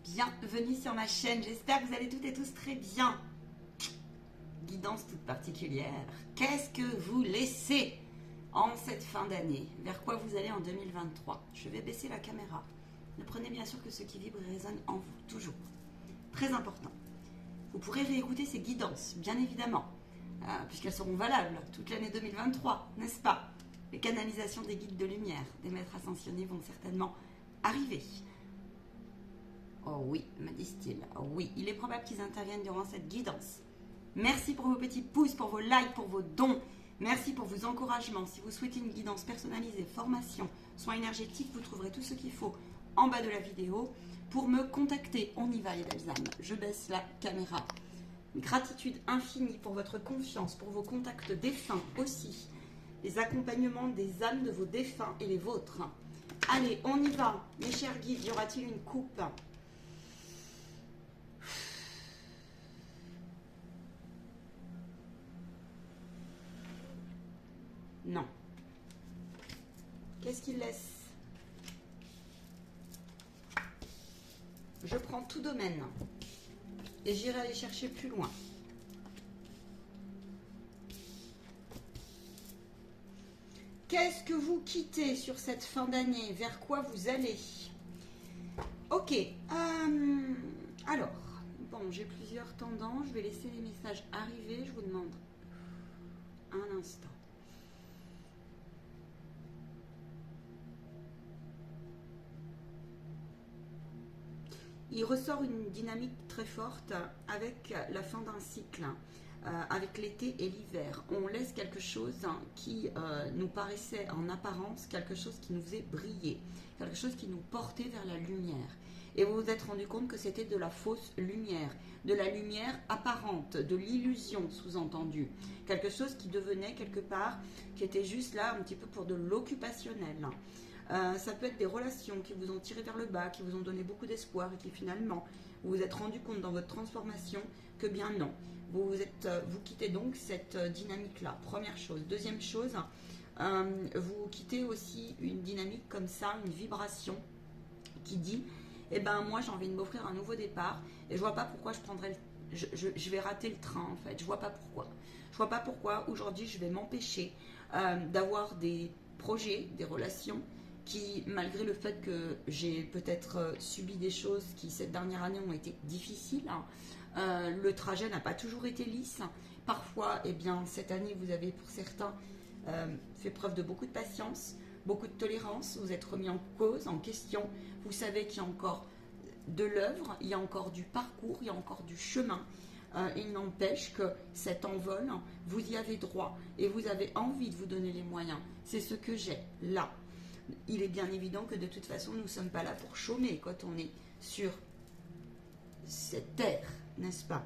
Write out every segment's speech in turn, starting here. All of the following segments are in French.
bienvenue sur ma chaîne, j'espère que vous allez toutes et tous très bien. Guidance toute particulière, qu'est-ce que vous laissez en cette fin d'année? Vers quoi vous allez en 2023? Je vais baisser la caméra. Ne prenez bien sûr que ce qui vibre et résonne en vous, toujours. Très important. Vous pourrez réécouter ces guidances, bien évidemment, puisqu'elles seront valables toute l'année 2023, n'est-ce pas? Les canalisations des guides de lumière, des maîtres ascensionnés vont certainement arriver. Oh oui, me disent-ils. Oh oui, il est probable qu'ils interviennent durant cette guidance. Merci pour vos petits pouces, pour vos likes, pour vos dons. Merci pour vos encouragements. Si vous souhaitez une guidance personnalisée, formation, soins énergétiques, vous trouverez tout ce qu'il faut en bas de la vidéo pour me contacter. On y va les belles âmes. Je baisse la caméra. Gratitude infinie pour votre confiance, pour vos contacts défunts aussi. Les accompagnements des âmes de vos défunts et les vôtres. Allez, on y va. Mes chers guides, y aura-t-il une coupe ? Non. Qu'est-ce qu'il laisse? Je prends tout domaine et j'irai aller chercher plus loin. Qu'est-ce que vous quittez sur cette fin d'année? Vers quoi vous allez? Ok. Alors, bon, j'ai plusieurs tendances. Je vais laisser les messages arriver. Je vous demande un instant. Il ressort une dynamique très forte avec la fin d'un cycle, avec l'été et l'hiver. On laisse quelque chose qui nous paraissait en apparence, quelque chose qui nous faisait briller, quelque chose qui nous portait vers la lumière. Et vous vous êtes rendu compte que c'était de la fausse lumière, de la lumière apparente, de l'illusion sous-entendue. Quelque chose qui devenait quelque part, qui était juste là un petit peu pour de l'occupationnel. Ça peut être des relations qui vous ont tiré vers le bas, qui vous ont donné beaucoup d'espoir et qui finalement, vous vous êtes rendu compte dans votre transformation que bien non. Vous quittez donc cette dynamique-là, première chose. Deuxième chose, vous quittez aussi une dynamique comme ça, une vibration qui dit, eh ben moi j'ai envie de m'offrir un nouveau départ et je vois pas pourquoi je vais rater le train en fait, je vois pas pourquoi. Je vois pas pourquoi aujourd'hui je vais m'empêcher d'avoir des projets, des relations qui, malgré le fait que j'ai peut-être subi des choses qui, cette dernière année, ont été difficiles, le trajet n'a pas toujours été lisse. Parfois, eh bien, cette année, vous avez, pour certains, fait preuve de beaucoup de patience, beaucoup de tolérance, vous êtes remis en cause, en question. Vous savez qu'il y a encore de l'œuvre, il y a encore du parcours, il y a encore du chemin. Il n'empêche que cet envol, vous y avez droit et vous avez envie de vous donner les moyens. C'est ce que j'ai là. Il est bien évident que de toute façon, nous ne sommes pas là pour chômer quand on est sur cette terre, n'est-ce pas?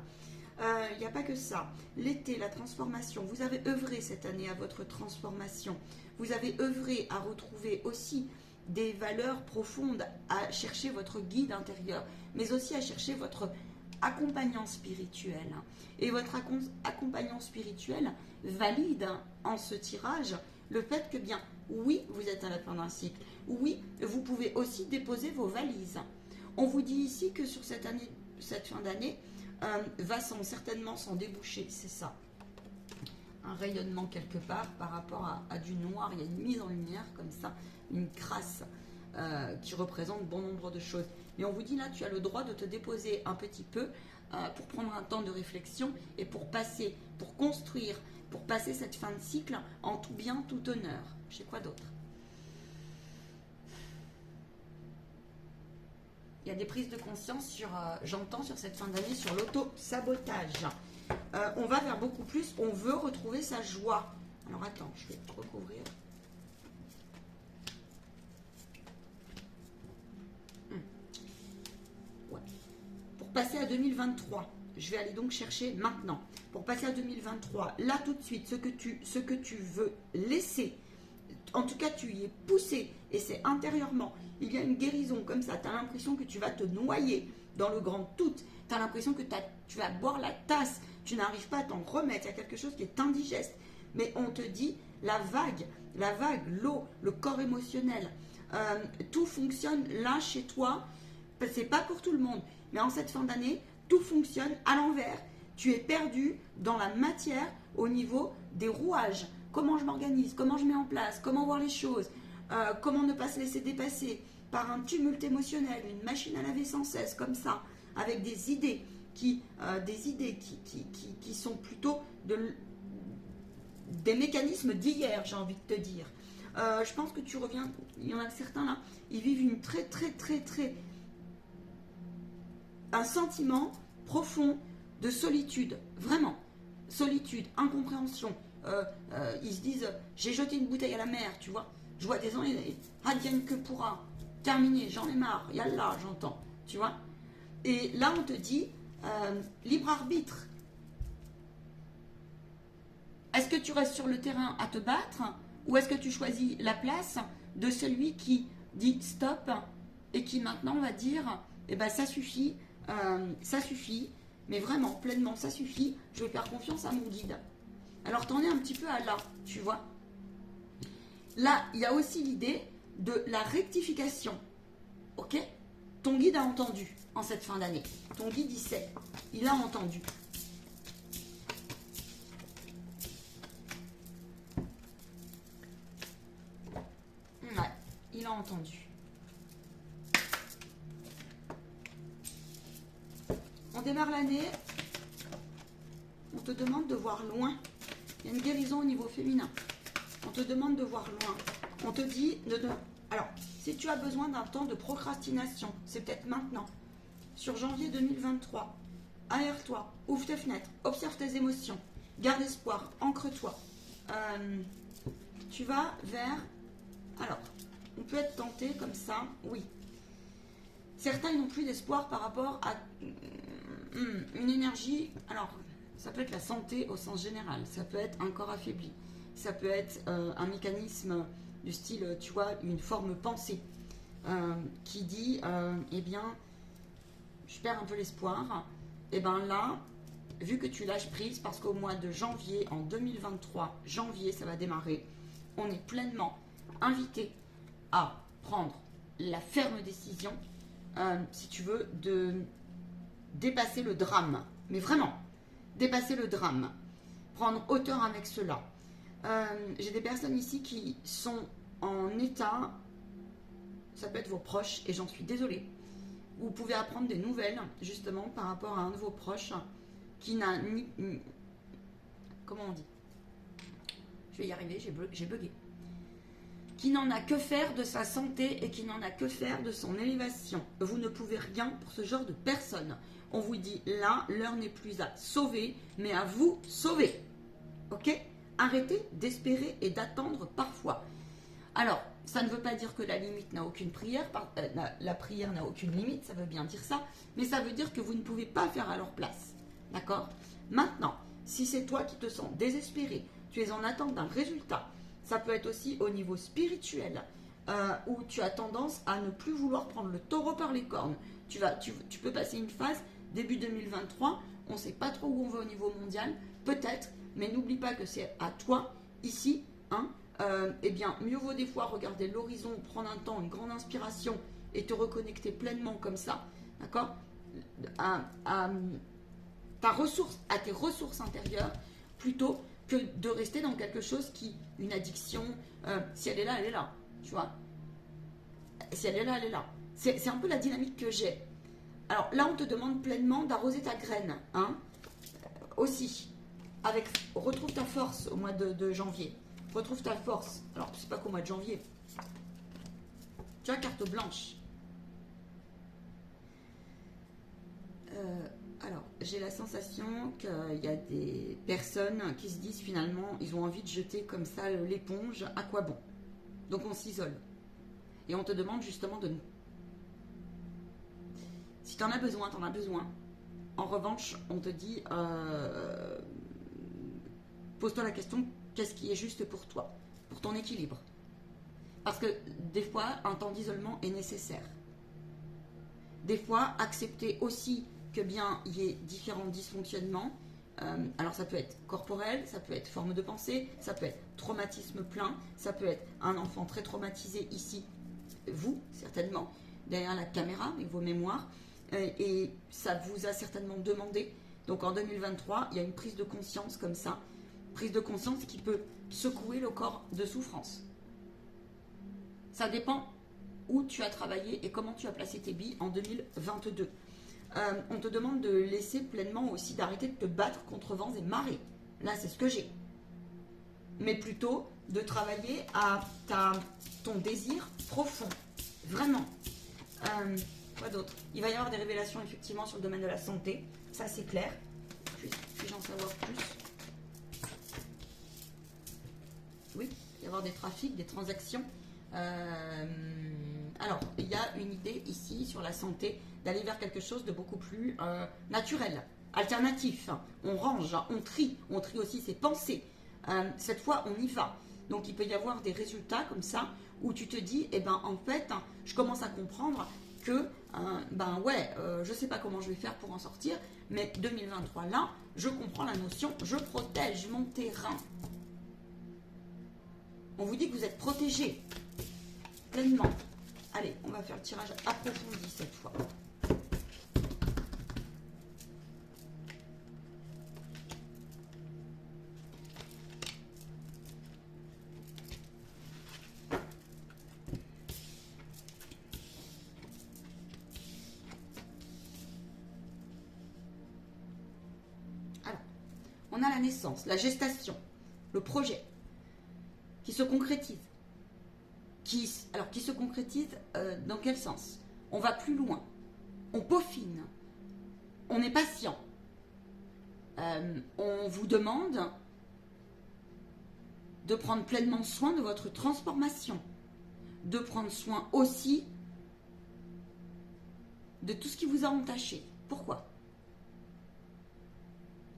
Il n'y a pas que ça. L'été, la transformation. Vous avez œuvré cette année à votre transformation. Vous avez œuvré à retrouver aussi des valeurs profondes, à chercher votre guide intérieur, mais aussi à chercher votre accompagnant spirituel. Et votre accompagnant spirituel valide en ce tirage le fait que bien, oui, vous êtes à la fin d'un cycle. Oui, vous pouvez aussi déposer vos valises. On vous dit ici que sur cette fin d'année, va certainement s'en déboucher, c'est ça. Un rayonnement quelque part par rapport à du noir. Il y a une mise en lumière comme ça, une crasse qui représente bon nombre de choses. Mais on vous dit là, tu as le droit de te déposer un petit peu pour prendre un temps de réflexion et pour passer, pour construire, pour passer cette fin de cycle en tout bien, tout honneur. Je sais quoi d'autre? Il y a des prises de conscience sur, j'entends sur cette fin d'année, sur l'auto-sabotage. On va vers beaucoup plus, on veut retrouver sa joie. Alors attends, je vais te recouvrir. Ouais. Pour passer à 2023, je vais aller donc chercher maintenant. Pour passer à 2023, là tout de suite, ce que tu veux laisser, en tout cas tu y es poussé, et c'est intérieurement, il y a une guérison comme ça, tu as l'impression que tu vas te noyer dans le grand tout, tu as l'impression que tu vas boire la tasse, tu n'arrives pas à t'en remettre, il y a quelque chose qui est indigeste, mais on te dit la vague, l'eau, le corps émotionnel, tout fonctionne là chez toi c'est pas pour tout le monde. Mais en cette fin d'année, tout fonctionne à l'envers. Tu es perdu dans la matière au niveau des rouages. Comment je m'organise, comment je mets en place, comment voir les choses, comment ne pas se laisser dépasser par un tumulte émotionnel, une machine à laver sans cesse, comme ça, avec des idées qui sont plutôt des mécanismes d'hier, j'ai envie de te dire. Je pense que tu reviens, il y en a certains là, ils vivent une un sentiment profond de solitude, vraiment, solitude, incompréhension. Ils se disent, j'ai jeté une bouteille à la mer, tu vois. Je vois des gens, advienne que pourra, terminé, j'en ai marre, yallah, j'entends, tu vois. Et là, on te dit, libre arbitre. Est-ce que tu restes sur le terrain à te battre ou est-ce que tu choisis la place de celui qui dit stop et qui maintenant va dire, eh ben ça suffit, mais vraiment, pleinement, ça suffit, je vais faire confiance à mon guide. Alors, t'en es un petit peu à là, tu vois. Là, il y a aussi l'idée de la rectification. Ok? Ton guide a entendu en cette fin d'année. Ton guide, il sait. Il a entendu. Ouais, il a entendu. On démarre l'année. On te demande de voir loin. Il y a une guérison au niveau féminin. On te demande de voir loin. On te dit alors, si tu as besoin d'un temps de procrastination, c'est peut-être maintenant. Sur janvier 2023, aère-toi, ouvre tes fenêtres, observe tes émotions, garde espoir, ancre-toi. Tu vas vers... Alors, on peut être tenté comme ça, oui. Certains n'ont plus d'espoir par rapport à une énergie... Alors, ça peut être la santé au sens général, ça peut être un corps affaibli, ça peut être un mécanisme du style, tu vois, une forme pensée qui dit, eh bien, je perds un peu l'espoir. Et bien là, vu que tu lâches prise, parce qu'au mois de janvier, en 2023, janvier, ça va démarrer, on est pleinement invité à prendre la ferme décision, si tu veux, de dépasser le drame. Mais vraiment, dépasser le drame. Prendre hauteur avec cela. J'ai des personnes ici qui sont en état, ça peut être vos proches, et j'en suis désolée. Vous pouvez apprendre des nouvelles, justement, par rapport à un de vos proches qui n'a ni... Comment on dit? Je vais y arriver, j'ai bugué. Qui n'en a que faire de sa santé et qui n'en a que faire de son élévation. Vous ne pouvez rien pour ce genre de personnes. On vous dit, là, l'heure n'est plus à sauver, mais à vous sauver. Ok? Arrêtez d'espérer et d'attendre parfois. Alors, ça ne veut pas dire que la limite n'a aucune prière, la prière n'a aucune limite, ça veut bien dire ça, mais ça veut dire que vous ne pouvez pas faire à leur place. D'accord? Maintenant, si c'est toi qui te sens désespéré, tu es en attente d'un résultat, ça peut être aussi au niveau spirituel, où tu as tendance à ne plus vouloir prendre le taureau par les cornes. Tu peux passer une phase, début 2023, on ne sait pas trop où on va au niveau mondial, peut-être, mais n'oublie pas que c'est à toi, ici, hein, eh bien, mieux vaut des fois regarder l'horizon, prendre un temps, une grande inspiration et te reconnecter pleinement comme ça, d'accord, à tes ressources intérieures, plutôt que de rester dans quelque chose qui, une addiction, si elle est là, elle est là, tu vois. Si elle est là, elle est là. C'est un peu la dynamique que j'ai. Alors là, on te demande pleinement d'arroser ta graine, hein, aussi. Retrouve ta force au mois de janvier. Retrouve ta force. Alors, c'est pas qu'au mois de janvier. Tu as carte blanche. Alors, j'ai la sensation qu'il y a des personnes qui se disent finalement, ils ont envie de jeter comme ça l'éponge, à quoi bon? Donc on s'isole. Et on te demande justement de... Si tu en as besoin, tu en as besoin. En revanche, on te dit, pose-toi la question, qu'est-ce qui est juste pour toi, pour ton équilibre? Parce que des fois, un temps d'isolement est nécessaire. Des fois, accepter aussi que bien il y ait différents dysfonctionnements. Alors ça peut être corporel, ça peut être forme de pensée, ça peut être traumatisme plein, ça peut être un enfant très traumatisé ici, vous certainement, derrière la caméra avec vos mémoires. Et ça vous a certainement demandé. Donc en 2023, il y a une prise de conscience comme ça. Prise de conscience qui peut secouer le corps de souffrance. Ça dépend où tu as travaillé et comment tu as placé tes billes en 2022. On te demande de laisser pleinement aussi, d'arrêter de te battre contre vents et marées. Là, c'est ce que j'ai. Mais plutôt de travailler à ton désir profond. Vraiment. Quoi d'autre? Il va y avoir des révélations effectivement sur le domaine de la santé. Ça, c'est clair. Puis-je en savoir plus? Oui, il va y avoir des trafics, des transactions. Alors, il y a une idée ici sur la santé d'aller vers quelque chose de beaucoup plus naturel, alternatif. On range, on trie aussi ses pensées. Cette fois, on y va. Donc, il peut y avoir des résultats comme ça où tu te dis, eh ben, en fait, je commence à comprendre que, je sais pas comment je vais faire pour en sortir, mais 2023, là, je comprends la notion, je protège mon terrain. On vous dit que vous êtes protégé pleinement. Allez, on va faire le tirage approfondi cette fois. Alors, on a la naissance, la gestation, le projet qui se concrétise. Qui se concrétise dans quel sens? On va plus loin, on peaufine, on est patient. On vous demande de prendre pleinement soin de votre transformation, de prendre soin aussi de tout ce qui vous a entaché. Pourquoi?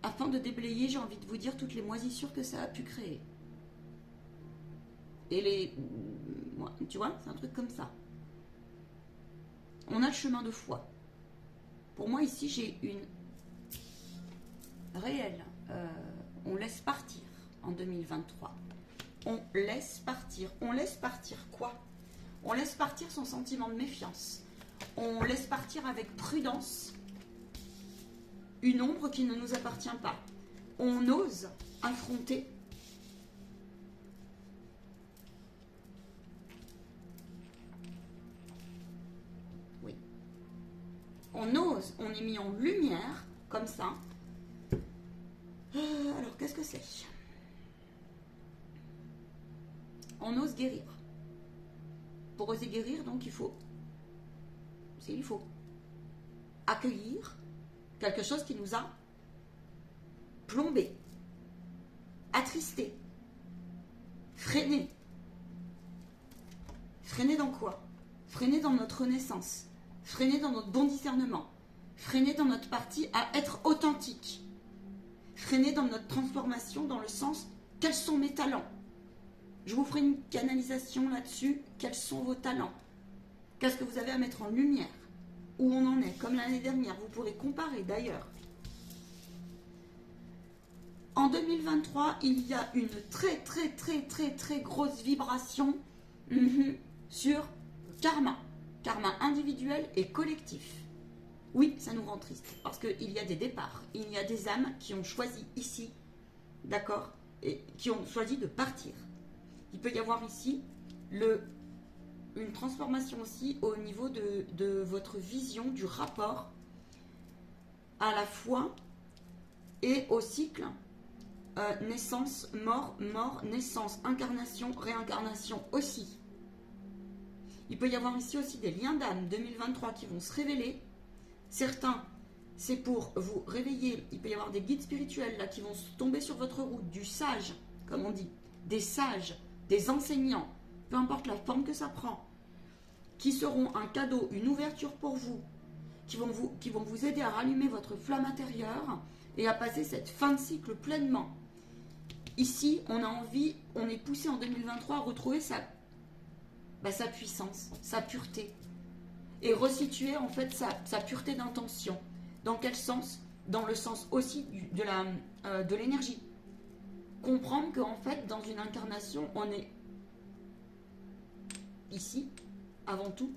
Afin de déblayer, j'ai envie de vous dire, toutes les moisissures que ça a pu créer. Et tu vois, c'est un truc comme ça. On a le chemin de foi. Pour moi, ici, j'ai une réelle. On laisse partir en 2023. On laisse partir. On laisse partir quoi? On laisse partir son sentiment de méfiance. On laisse partir avec prudence une ombre qui ne nous appartient pas. On ose affronter on ose, on est mis en lumière, comme ça. Alors, qu'est-ce que c'est? On ose guérir. Pour oser guérir, donc, il faut accueillir quelque chose qui nous a plombé, attristé, freiné. Freiné dans quoi? Freiné dans notre renaissance. Freiner dans notre bon discernement, freiner dans notre partie à être authentique, freiner dans notre transformation dans le sens, quels sont mes talents? Je vous ferai une canalisation là-dessus, quels sont vos talents? Qu'est-ce que vous avez à mettre en lumière? Où on en est, comme l'année dernière, vous pourrez comparer d'ailleurs. En 2023, il y a une très très très très très grosse vibration sur karma. Karma individuel et collectif. Oui, ça nous rend triste parce qu'il y a des départs, il y a des âmes qui ont choisi ici, d'accord, et qui ont choisi de partir. Il peut y avoir ici une transformation aussi au niveau de votre vision du rapport à la foi et au cycle naissance, mort, mort, naissance, incarnation, réincarnation aussi. Il peut y avoir ici aussi des liens d'âme 2023 qui vont se révéler. Certains, c'est pour vous réveiller. Il peut y avoir des guides spirituels là qui vont tomber sur votre route, du sage, comme on dit, des sages, des enseignants, peu importe la forme que ça prend, qui seront un cadeau, une ouverture pour vous, qui vont vous aider à rallumer votre flamme intérieure et à passer cette fin de cycle pleinement. Ici, on a envie, on est poussé en 2023 à retrouver sa puissance, sa pureté. Et resituer en fait sa pureté d'intention. Dans quel sens? Dans le sens aussi de l'énergie. Comprendre qu'en fait, dans une incarnation, on est ici, avant tout.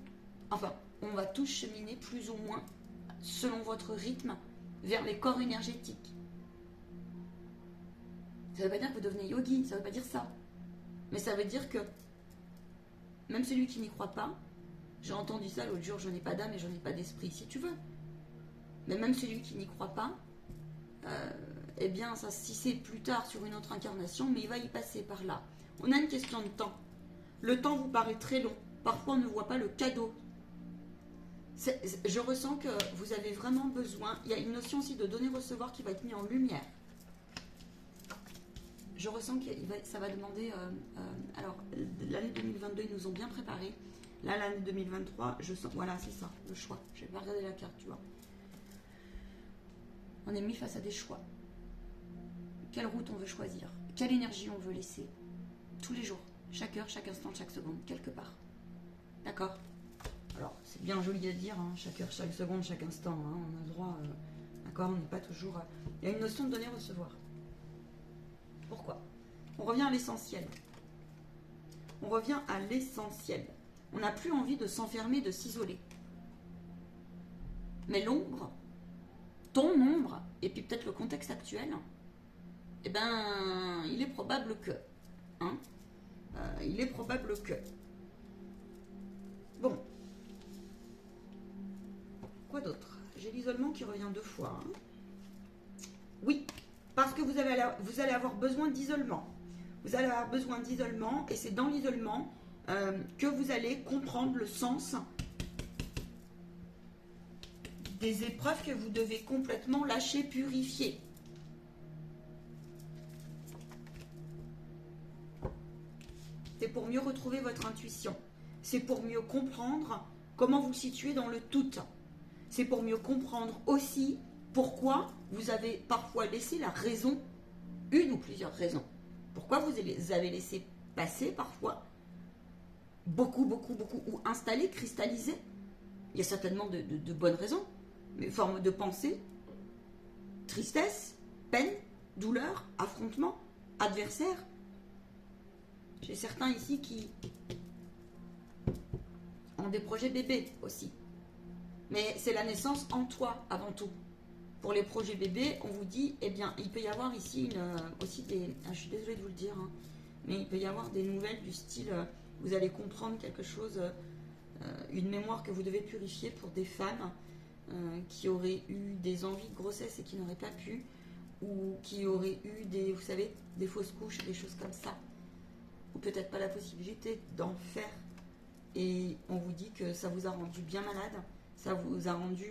Enfin, on va tous cheminer plus ou moins, selon votre rythme, vers les corps énergétiques. Ça ne veut pas dire que vous devenez yogi, ça ne veut pas dire ça. Mais ça veut dire que même celui qui n'y croit pas, j'ai entendu ça l'autre jour, je n'ai pas d'âme et je n'ai pas d'esprit, si tu veux. Mais même celui qui n'y croit pas, eh bien, ça, si c'est plus tard sur une autre incarnation, mais il va y passer par là. On a une question de temps. Le temps vous paraît très long. Parfois, on ne voit pas le cadeau. Je ressens que vous avez vraiment besoin. Il y a une notion aussi de donner-recevoir qui va être mise en lumière. Je ressens que ça va demander... alors, l'année 2022, ils nous ont bien préparé. Là, l'année 2023, je sens... Voilà, c'est ça, le choix. Je vais pas regarder la carte, tu vois. On est mis face à des choix. Quelle route on veut choisir? Quelle énergie on veut laisser? Tous les jours, chaque heure, chaque instant, chaque seconde, quelque part. D'accord? Alors, c'est bien joli de dire, hein, chaque heure, chaque seconde, chaque instant. Hein, on a le droit... d'accord? On n'est pas toujours... Il y a une notion de donner-recevoir. Pourquoi? On revient à l'essentiel. On revient à l'essentiel. On n'a plus envie de s'enfermer, de s'isoler. Mais l'ombre, ton ombre, et puis peut-être le contexte actuel, eh ben, il est probable que. Hein, il est probable que. Bon. Quoi d'autre? J'ai l'isolement qui revient 2 fois. Hein. Oui, parce que vous allez avoir besoin d'isolement. Vous allez avoir besoin d'isolement, et c'est dans l'isolement que vous allez comprendre le sens des épreuves que vous devez complètement lâcher, purifier. C'est pour mieux retrouver votre intuition. C'est pour mieux comprendre comment vous situez dans le tout. C'est pour mieux comprendre aussi pourquoi vous avez parfois laissé la raison, une ou plusieurs raisons. Pourquoi vous avez laissé passer parfois beaucoup, ou installé, cristallisé. Il y a certainement de bonnes raisons, mais forme de pensée, tristesse, peine, douleur, affrontement, adversaire. J'ai certains ici qui ont des projets bébés aussi. Mais c'est la naissance en toi avant tout. Pour les projets bébés, on vous dit, eh bien, il peut y avoir ici aussi des... je suis désolée de vous le dire, hein, mais il peut y avoir des nouvelles du style, vous allez comprendre quelque chose, une mémoire que vous devez purifier pour des femmes qui auraient eu des envies de grossesse et qui n'auraient pas pu, ou qui auraient eu des, vous savez, des fausses couches, des choses comme ça, ou peut-être pas la possibilité d'en faire. Et on vous dit que ça vous a rendu bien malade, ça vous a rendu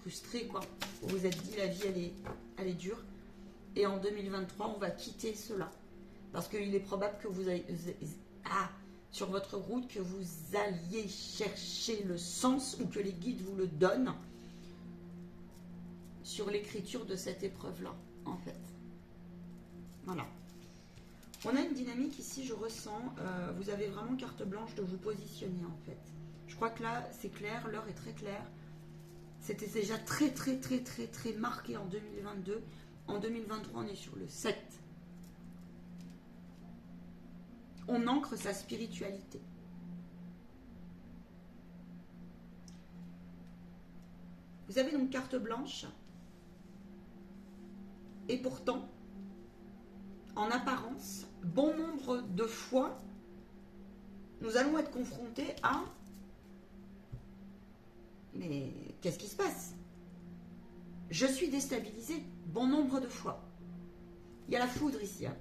frustré, quoi. Vous vous êtes dit, la vie, elle est dure. Et en 2023, on va quitter cela. Parce qu'il est probable que vous ayez, sur votre route, que vous alliez chercher le sens, ou que les guides vous le donnent, sur l'écriture de cette épreuve-là, en fait. Voilà. On a une dynamique ici, je ressens, vous avez vraiment carte blanche de vous positionner, en fait. Je crois que là, c'est clair, l'heure est très claire. C'était déjà très marqué en 2022. En 2023, on est sur le 7. On ancre sa spiritualité. Vous avez donc carte blanche. Et pourtant, en apparence, bon nombre de fois, nous allons être confrontés à... Mais qu'est-ce qui se passe? Je suis déstabilisée bon nombre de fois. Il y a la foudre ici. Hein.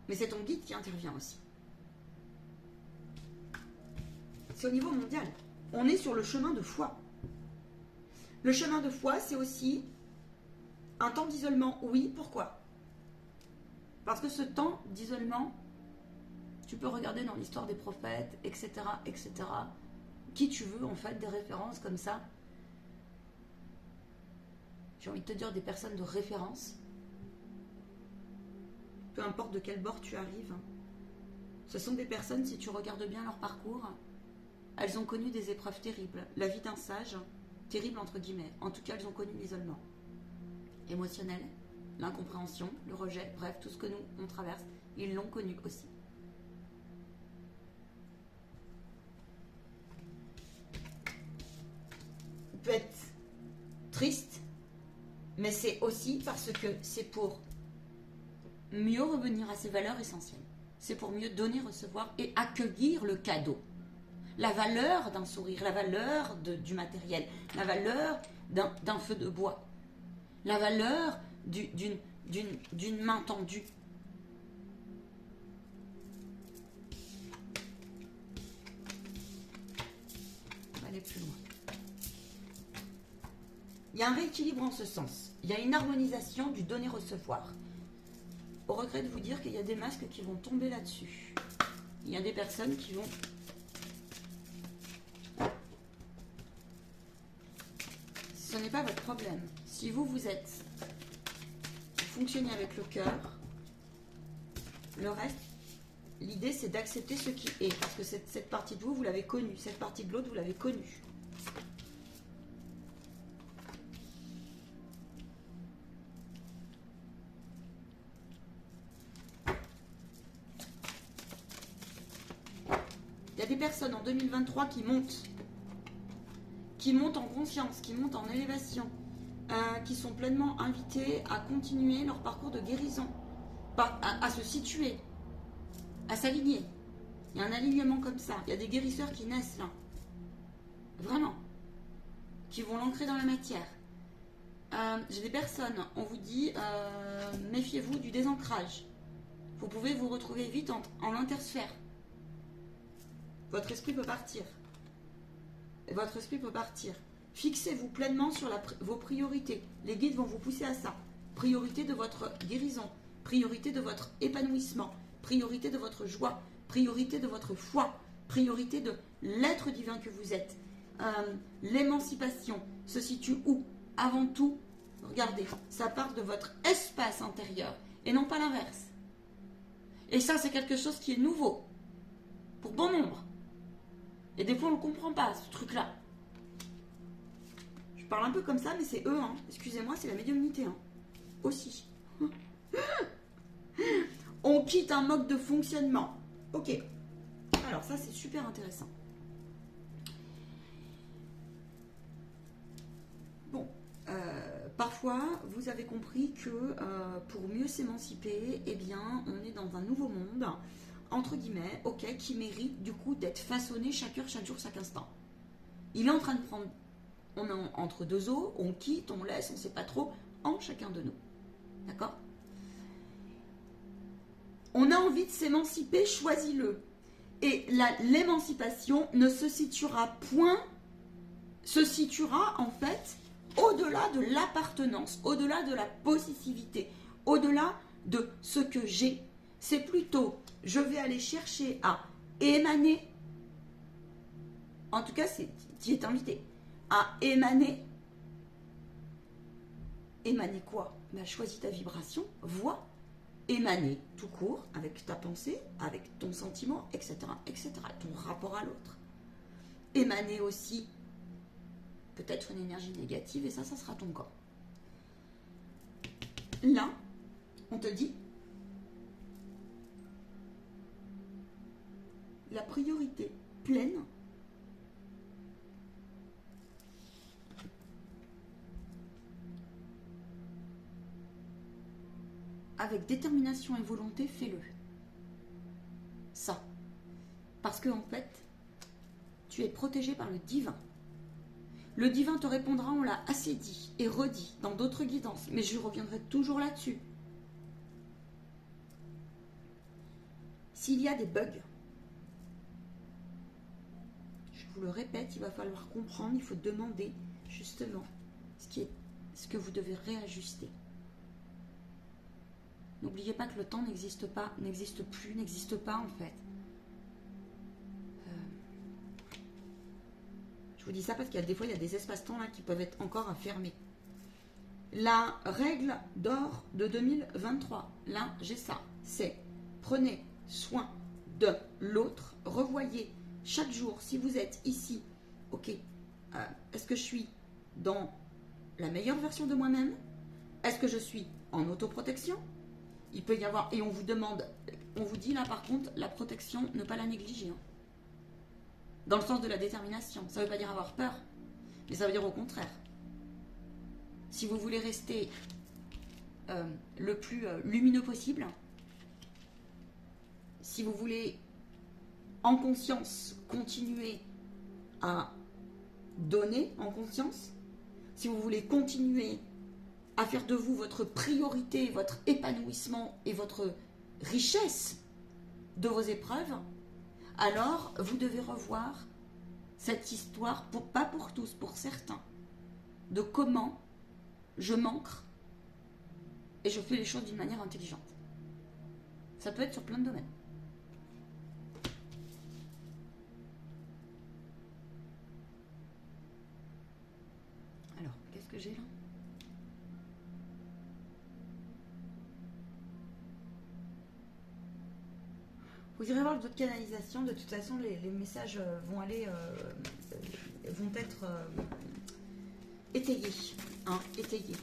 Mais c'est ton guide qui intervient aussi. C'est au niveau mondial. On est sur le chemin de foi. Le chemin de foi, c'est aussi un temps d'isolement. Oui, pourquoi? Parce que ce temps d'isolement, tu peux regarder dans l'histoire des prophètes, etc., etc. Qui tu veux, en fait, des références comme ça. J'ai envie de te dire des personnes de référence. Peu importe de quel bord tu arrives. Ce sont des personnes, si tu regardes bien leur parcours, elles ont connu des épreuves terribles. La vie d'un sage, terrible entre guillemets. En tout cas, elles ont connu l'isolement émotionnel, l'incompréhension, le rejet, bref, tout ce que nous, on traverse, ils l'ont connu aussi. peut être triste, mais c'est aussi parce que c'est pour mieux revenir à ses valeurs essentielles. C'est pour mieux donner, recevoir et accueillir le cadeau. La valeur d'un sourire, la valeur du matériel, la valeur d'un feu de bois, la valeur d'une main tendue. On va aller plus loin. Il y a un rééquilibre en ce sens. Il y a une harmonisation du donner-recevoir. Au regret de vous dire qu'il y a des masques qui vont tomber là-dessus. Il y a des personnes qui vont... Ce n'est pas votre problème. Si vous fonctionnez avec le cœur, le reste, l'idée c'est d'accepter ce qui est. Parce que cette partie de vous, vous l'avez connue. Cette partie de l'autre, vous l'avez connue. Il y a des personnes en 2023 qui montent en conscience, qui montent en élévation, qui sont pleinement invitées à continuer leur parcours de guérison, à se situer, à s'aligner. Il y a un alignement comme ça. Il y a des guérisseurs qui naissent là. Vraiment. Qui vont l'ancrer dans la matière. J'ai des personnes, on vous dit, méfiez-vous du désancrage. Vous pouvez vous retrouver vite en intersphère. Votre esprit peut partir. Votre esprit peut partir. Fixez-vous pleinement sur vos priorités. Les guides vont vous pousser à ça. Priorité de votre guérison. Priorité de votre épanouissement. Priorité de votre joie. Priorité de votre foi. Priorité de l'être divin que vous êtes. L'émancipation se situe où? Avant tout, regardez, ça part de votre espace intérieur et non pas l'inverse. Et ça, c'est quelque chose qui est nouveau. Pour bon nombre. Et des fois, on ne comprend pas, ce truc-là. Je parle un peu comme ça, mais c'est eux, hein. Excusez-moi, c'est la médiumnité, hein. Aussi. On quitte un mode de fonctionnement. Ok. Alors, ça, c'est super intéressant. Bon. Parfois, vous avez compris que pour mieux s'émanciper, eh bien, on est dans un nouveau monde, entre guillemets, ok, qui mérite du coup d'être façonné chaque heure, chaque jour, chaque instant. Il est en train de prendre, on est entre deux eaux, on quitte, on laisse, on ne sait pas trop, en chacun de nous. D'accord? On a envie de s'émanciper, choisis-le. Et l'émancipation ne se situera point, se situera en fait au-delà de l'appartenance, au-delà de la possessivité, au-delà de ce que j'ai. C'est plutôt, je vais aller chercher à émaner, en tout cas, tu es invité, à émaner. Émaner quoi? Ben, choisis ta vibration, vois, émaner tout court, avec ta pensée, avec ton sentiment, etc., etc., ton rapport à l'autre. Émaner aussi peut-être une énergie négative, et ça sera ton corps. Là, on te dit, la priorité pleine, avec détermination et volonté, fais-le. Ça. Parce que en fait, tu es protégé par le divin. Le divin te répondra, on l'a assez dit et redit dans d'autres guidances, mais je reviendrai toujours là-dessus. S'il y a des bugs, je vous le répète, il va falloir comprendre, il faut demander justement ce que vous devez réajuster. N'oubliez pas que le temps n'existe pas, n'existe plus, n'existe pas en fait. Je vous dis ça parce qu'il y a des fois, il y a des espaces-temps là qui peuvent être encore à fermer. La règle d'or de 2023, là j'ai ça, c'est prenez soin de l'autre, revoyez chaque jour si vous êtes ici, ok, est-ce que je suis dans la meilleure version de moi-même? Est-ce que je suis en autoprotection? Il peut y avoir, et on vous demande, on vous dit là par contre, la protection, ne pas la négliger. Hein. Dans le sens de la détermination. Ça ne veut pas dire avoir peur. Mais ça veut dire au contraire. Si vous voulez rester le plus lumineux possible, si vous voulez en conscience continuer à donner en conscience, si vous voulez continuer à faire de vous votre priorité, votre épanouissement et votre richesse de vos épreuves, alors vous devez revoir cette histoire, pas pour tous, pour certains, de comment je m'ancre et je fais les choses d'une manière intelligente. Ça peut être sur plein de domaines. Alors, qu'est-ce que j'ai là ? Vous irez voir d'autres canalisations. De toute façon, les messages vont être étayés. Hein, étayés.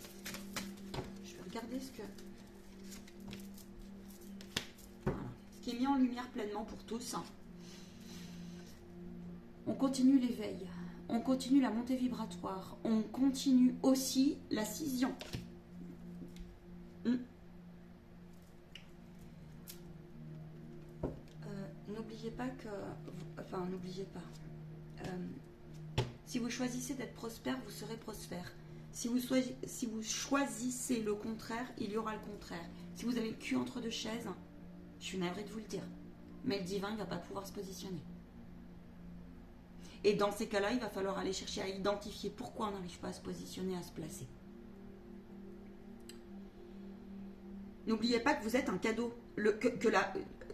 Je vais regarder ce que... Voilà. Ce qui est mis en lumière pleinement pour tous. On continue l'éveil. On continue la montée vibratoire. On continue aussi la scission. N'oubliez pas que... Enfin, n'oubliez pas. Si vous choisissez d'être prospère, vous serez prospère. Si vous choisissez le contraire, il y aura le contraire. Si vous avez le cul entre deux chaises, je suis navrée de vous le dire, mais le divin ne va pas pouvoir se positionner. Et dans ces cas-là, il va falloir aller chercher à identifier pourquoi on n'arrive pas à se positionner, à se placer. N'oubliez pas que vous êtes un cadeau.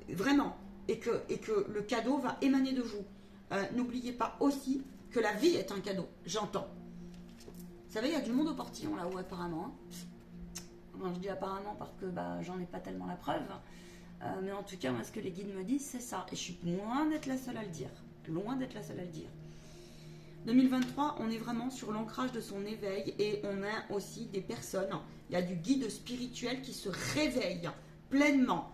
Vraiment. Et que le cadeau va émaner de vous. N'oubliez pas aussi que la vie est un cadeau. J'entends. Vous savez, il y a du monde au portillon là-haut apparemment. Enfin, je dis apparemment parce que j'en ai pas tellement la preuve. Mais en tout cas, moi, ce que les guides me disent, c'est ça. Et je suis loin d'être la seule à le dire. Loin d'être la seule à le dire. 2023, on est vraiment sur l'ancrage de son éveil. Et on a aussi des personnes. Il y a du guide spirituel qui se réveille pleinement.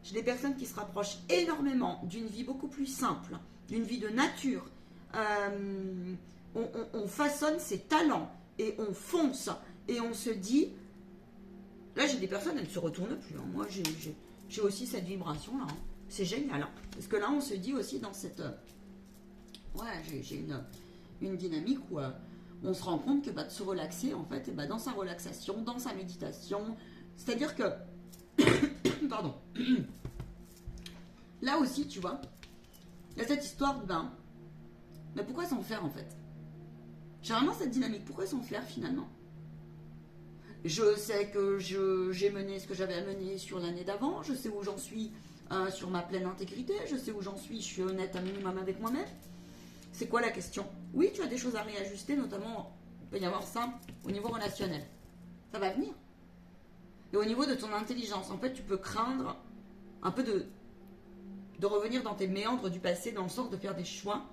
J'ai des personnes qui se rapprochent énormément d'une vie beaucoup plus simple, d'une vie de nature. On façonne ses talents et on fonce et on se dit... Là, j'ai des personnes, elles ne se retournent plus. Hein. Moi, j'ai aussi cette vibration-là. Hein. C'est génial. Hein. Parce que là, on se dit aussi dans cette... Ouais, j'ai une dynamique où on se rend compte que de se relaxer, en fait, et dans sa relaxation, dans sa méditation, c'est-à-dire que... Pardon. Là aussi, tu vois, il y a cette histoire de bain. Mais pourquoi s'en faire en fait? J'ai vraiment cette dynamique. Pourquoi s'en faire finalement? Je sais que j'ai mené ce que j'avais à mener sur l'année d'avant. Je sais où j'en suis sur ma pleine intégrité. Je sais où j'en suis. Je suis honnête un minimum avec moi-même. C'est quoi la question? Oui, tu as des choses à réajuster, notamment, il peut y avoir ça au niveau relationnel. Ça va venir. Et au niveau de ton intelligence, en fait, tu peux craindre un peu de revenir dans tes méandres du passé, dans le sens de faire des choix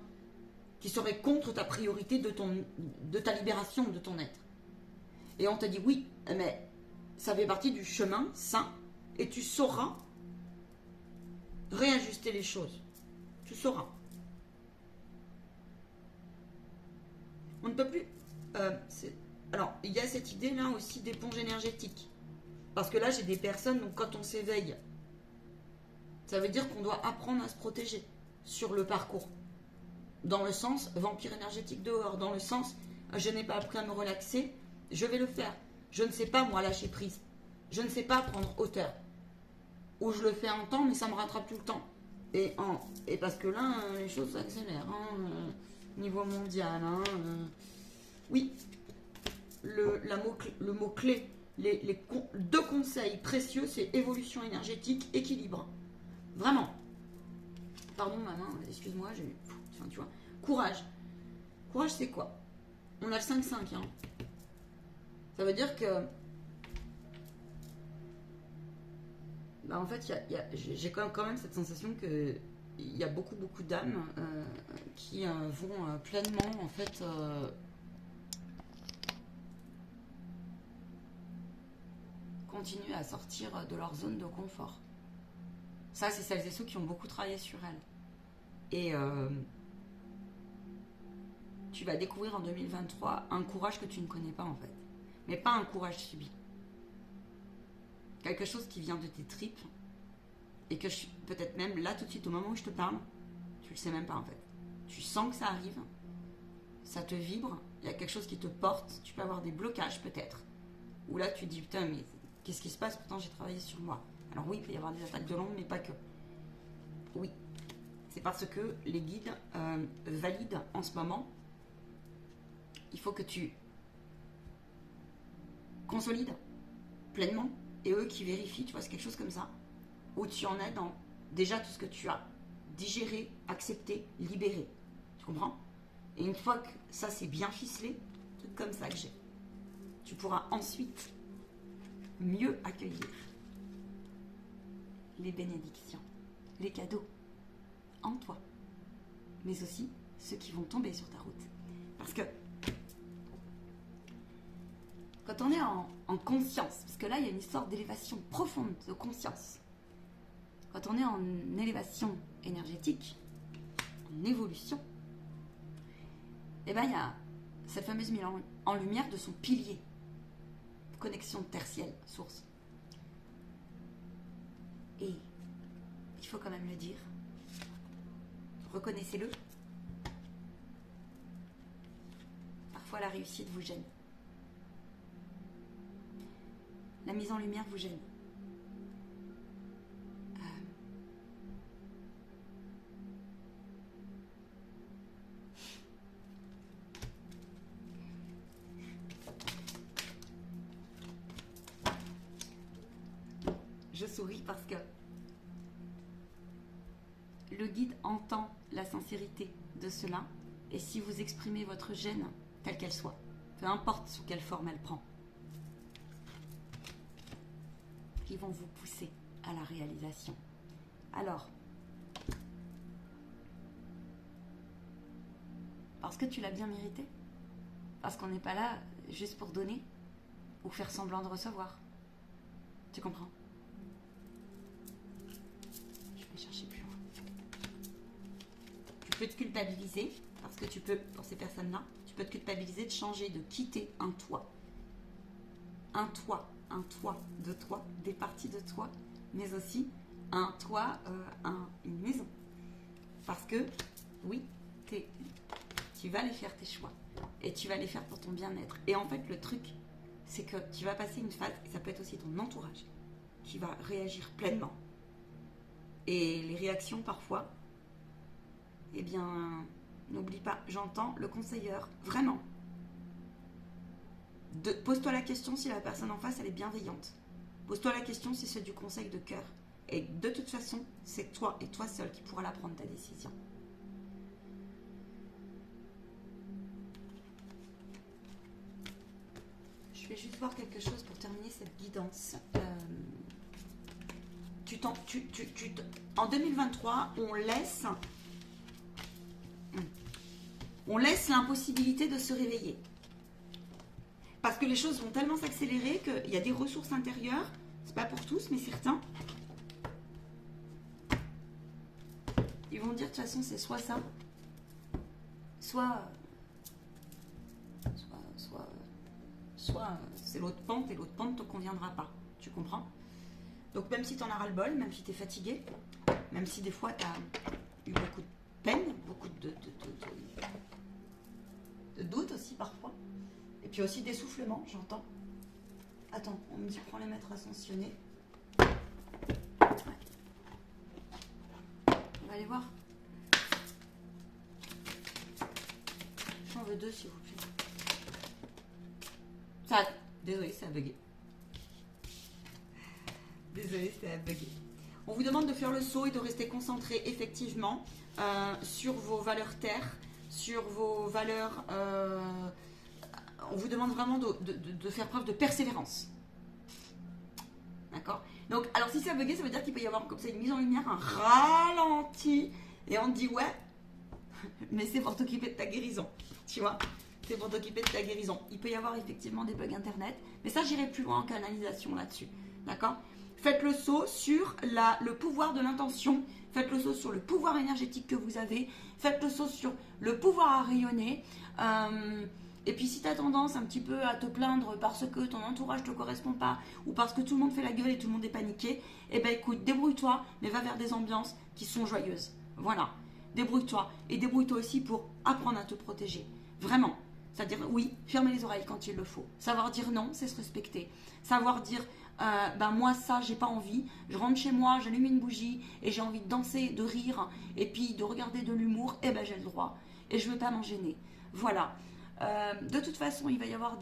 qui seraient contre ta priorité de ta libération, de ton être. Et on te dit oui, mais ça fait partie du chemin sain et tu sauras réajuster les choses. Tu sauras. On ne peut plus... alors, il y a cette idée-là aussi d'éponge énergétique. Parce que là, j'ai des personnes, donc quand on s'éveille, ça veut dire qu'on doit apprendre à se protéger sur le parcours. Dans le sens vampire énergétique dehors, dans le sens je n'ai pas appris à me relaxer, je vais le faire. Je ne sais pas, moi, lâcher prise. Je ne sais pas prendre hauteur. Ou je le fais un temps, mais ça me rattrape tout le temps. Et parce que là, les choses s'accélèrent. Niveau mondial. Oui. Le mot-clé, les deux conseils précieux, c'est évolution énergétique, équilibre. Vraiment. Pardon, ma main, excuse-moi, enfin, tu vois. Courage. Courage, c'est quoi? On a le 5-5, hein. Ça veut dire que... en fait, j'ai quand même cette sensation que il y a beaucoup d'âmes qui vont pleinement, en fait... continuer à sortir de leur zone de confort. Ça, c'est celles et ceux qui ont beaucoup travaillé sur elles. Et tu vas découvrir en 2023 un courage que tu ne connais pas en fait. Mais pas un courage subi. Quelque chose qui vient de tes tripes et que peut-être même là tout de suite au moment où je te parle, tu le sais même pas en fait. Tu sens que ça arrive, ça te vibre, il y a quelque chose qui te porte, tu peux avoir des blocages peut-être. Ou là tu te dis putain mais qu'est-ce qui se passe, pourtant j'ai travaillé sur moi. Alors oui, il peut y avoir des attaques de l'ombre mais pas que. Oui, c'est parce que les guides valident en ce moment. Il faut que tu consolides pleinement et eux qui vérifient, tu vois, c'est quelque chose comme ça, où tu en es dans déjà tout ce que tu as digéré, accepté, libéré. Tu comprends? Et une fois que ça c'est bien ficelé, truc comme ça que j'ai, tu pourras ensuite mieux accueillir les bénédictions, les cadeaux en toi, mais aussi ceux qui vont tomber sur ta route. Parce que quand on est en conscience, parce que là il y a une histoire d'élévation profonde de conscience, quand on est en élévation énergétique, en évolution, et bien il y a cette fameuse mise en lumière de son pilier, connexion tertielle, source. Et il faut quand même le dire, reconnaissez-le, parfois la réussite vous gêne. La mise en lumière vous gêne. Je souris parce que le guide entend la sincérité de cela et si vous exprimez votre gêne, telle qu'elle soit, peu importe sous quelle forme elle prend, ils vont vous pousser à la réalisation. Alors, parce que tu l'as bien mérité, parce qu'on n'est pas là juste pour donner ou faire semblant de recevoir. Tu comprends? Je vais chercher plus loin. Tu peux te culpabiliser, parce que tu peux, pour ces personnes-là, tu peux te culpabiliser de changer, de quitter un toit, de toi, des parties de toi, mais aussi un toit, une maison. Parce que, oui, tu vas aller faire tes choix et tu vas les faire pour ton bien-être. Et en fait, le truc, c'est que tu vas passer une phase, et ça peut être aussi ton entourage, qui va réagir pleinement. Et les réactions, parfois, eh bien, n'oublie pas, j'entends le conseilleur, vraiment. Pose-toi la question si la personne en face, elle est bienveillante. Pose-toi la question si c'est du conseil de cœur. Et de toute façon, c'est toi et toi seul qui pourras la prendre, ta décision. Je vais juste voir quelque chose pour terminer cette guidance. En 2023, on laisse l'impossibilité de se réveiller. Parce que les choses vont tellement s'accélérer qu'il y a des ressources intérieures, c'est pas pour tous, mais certains, ils vont dire de toute façon c'est soit ça, soit c'est l'autre pente et l'autre pente ne te conviendra pas. Tu comprends? Donc même si tu en as ras-le-bol, même si tu es fatigué, même si des fois tu as eu beaucoup de peine, beaucoup de doutes aussi parfois, et puis aussi d'essoufflement, j'entends. Attends, on me dit prends les maîtres ascensionnés. Ouais. On va aller voir. J'en veux 2 s'il vous plaît. Désolé, ça a bugué. Désolé, ça a bugué. On vous demande de faire le saut et de rester concentré effectivement sur vos valeurs terre, sur vos valeurs... on vous demande vraiment de faire preuve de persévérance. D'accord? Donc, alors si ça a bugué, ça veut dire qu'il peut y avoir comme ça une mise en lumière, un ralenti, et on te dit ouais, mais c'est pour t'occuper de ta guérison. Tu vois? C'est pour t'occuper de ta guérison. Il peut y avoir effectivement des bugs internet, mais ça j'irai plus loin en canalisation là-dessus. D'accord? faites le saut sur le pouvoir de l'intention, faites le saut sur le pouvoir énergétique que vous avez, faites le saut sur le pouvoir à rayonner. Et puis si tu as tendance un petit peu à te plaindre parce que ton entourage ne te correspond pas ou parce que tout le monde fait la gueule et tout le monde est paniqué, eh ben écoute, débrouille-toi, mais va vers des ambiances qui sont joyeuses. Voilà, débrouille-toi. Et débrouille-toi aussi pour apprendre à te protéger. Vraiment. C'est-à-dire, oui, fermer les oreilles quand il le faut. Savoir dire non, c'est se respecter. Savoir dire, ben moi ça, j'ai pas envie. Je rentre chez moi, j'allume une bougie et j'ai envie de danser, de rire et puis de regarder de l'humour, eh ben j'ai le droit. Et je veux pas m'en gêner. Voilà. De toute façon, il va y avoir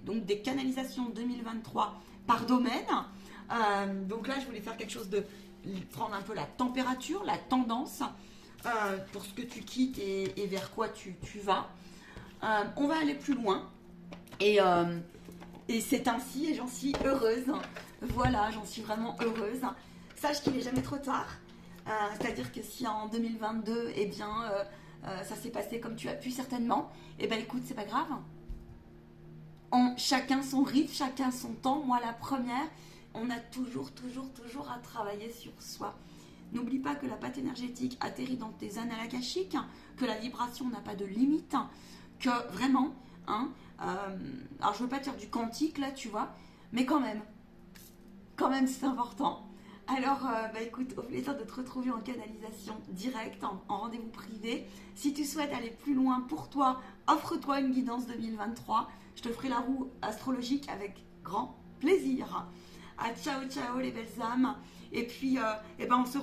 donc des canalisations 2023 par domaine. Donc là, je voulais faire quelque chose de prendre un peu la température, la tendance pour ce que tu quittes et vers quoi tu vas. On va aller plus loin et c'est ainsi et j'en suis heureuse. Voilà, j'en suis vraiment heureuse. Sache qu'il n'est jamais trop tard. C'est-à-dire que si en 2022, eh bien, ça s'est passé comme tu as pu certainement, eh bien écoute, c'est pas grave. Chacun son rythme, chacun son temps. Moi, la première, on a toujours à travailler sur soi. N'oublie pas que la pâte énergétique atterrit dans tes annales akashiques, que la vibration n'a pas de limite, que vraiment, alors je veux pas dire du quantique là, tu vois, mais quand même c'est important. Alors, écoute, au plaisir de te retrouver en canalisation directe, en rendez-vous privé. Si tu souhaites aller plus loin pour toi, offre-toi une guidance 2023. Je te ferai la roue astrologique avec grand plaisir. Ciao les belles âmes. Et puis, on se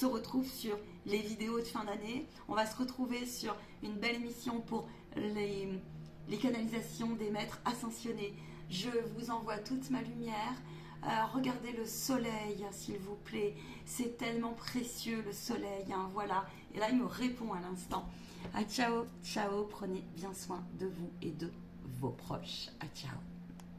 retrouve sur les vidéos de fin d'année. On va se retrouver sur une belle émission pour les canalisations des maîtres ascensionnés. Je vous envoie toute ma lumière. Regardez le soleil, s'il vous plaît. C'est tellement précieux, le soleil. Voilà. Et là, il me répond à l'instant. Ciao. Prenez bien soin de vous et de vos proches. Ciao.